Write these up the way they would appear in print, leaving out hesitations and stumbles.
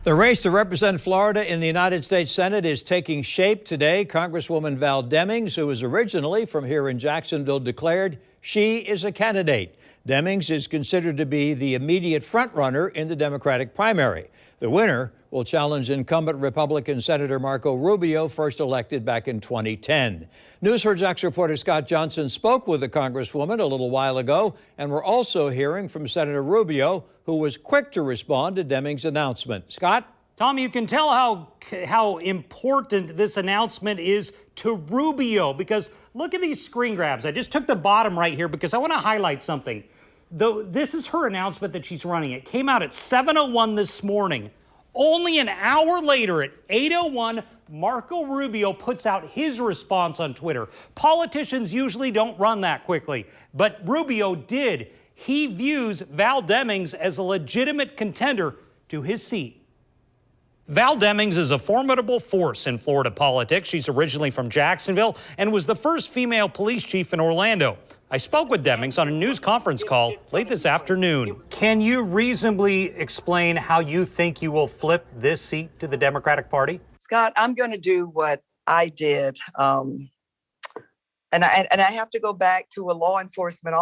The race to represent Florida in the United States Senate is taking shape today. Congresswoman Val Demings, who is originally from here in Jacksonville, declared she is a candidate. Demings is considered to be the immediate frontrunner in the Democratic primary. The winner will challenge incumbent Republican Senator Marco Rubio, first elected back in 2010. News4Jax reporter Scott Johnson spoke with the Congresswoman a little while ago, and we're also hearing from Senator Rubio, who was quick to respond to Demings' announcement. Scott? Tom, you can tell how important this announcement is to Rubio, because look at these screen grabs. I just took the bottom right here because I want to highlight something. Though this is her announcement that she's running. It came out at 7:01 this morning. Only an hour later at 8:01, Marco Rubio puts out his response on Twitter. Politicians usually don't run that quickly, but Rubio did. He views Val Demings as a legitimate contender to his seat. Val Demings is a formidable force in Florida politics. She's originally from Jacksonville and was the first female police chief in Orlando. I spoke with Demings on a news conference call late this afternoon. Can you reasonably explain how you think you will flip this seat to the Democratic Party? Scott, I'm going to do what I did. And I have to go back to being a law enforcement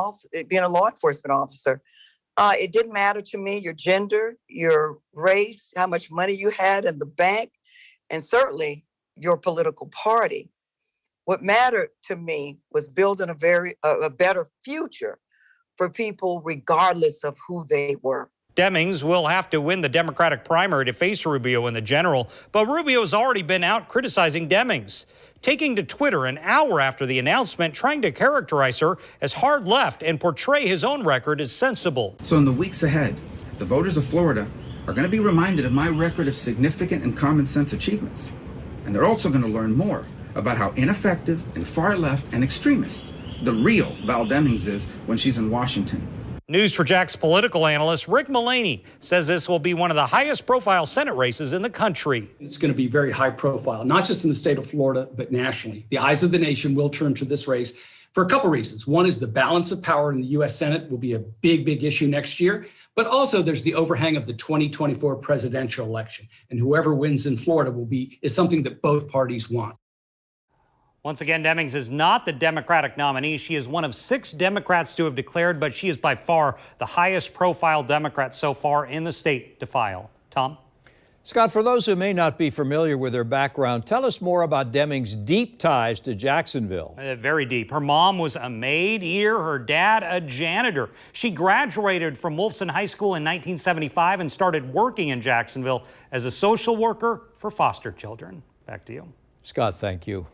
officer. It didn't matter to me your gender, your race, how much money you had in the bank, and certainly your political party. What mattered to me was building a better future for people regardless of who they were. Demings will have to win the Democratic primary to face Rubio in the general, but Rubio has already been out criticizing Demings, taking to Twitter an hour after the announcement, trying to characterize her as hard left and portray his own record as sensible. So in the weeks ahead, the voters of Florida are going to be reminded of my record of significant and common sense achievements. And they're also going to learn more about how ineffective and far left and extremist the real Val Demings is when she's in Washington. News4Jax political analyst Rick Mullaney says this will be one of the highest profile Senate races in the country. It's going to be very high profile, not just in the state of Florida, but nationally. The eyes of the nation will turn to this race for a couple reasons. One is the balance of power in the U.S. Senate will be a big issue next year. But also there's the overhang of the 2024 presidential election. And whoever wins in Florida is something that both parties want. Once again, Demings is not the Democratic nominee. She is one of 6 Democrats to have declared, but she is by far the highest profile Democrat so far in the state to file. Tom? Scott, for those who may not be familiar with her background, tell us more about Demings' deep ties to Jacksonville. Very deep. Her mom was a maid here, her dad a janitor. She graduated from Wilson High School in 1975 and started working in Jacksonville as a social worker for foster children. Back to you. Scott, thank you.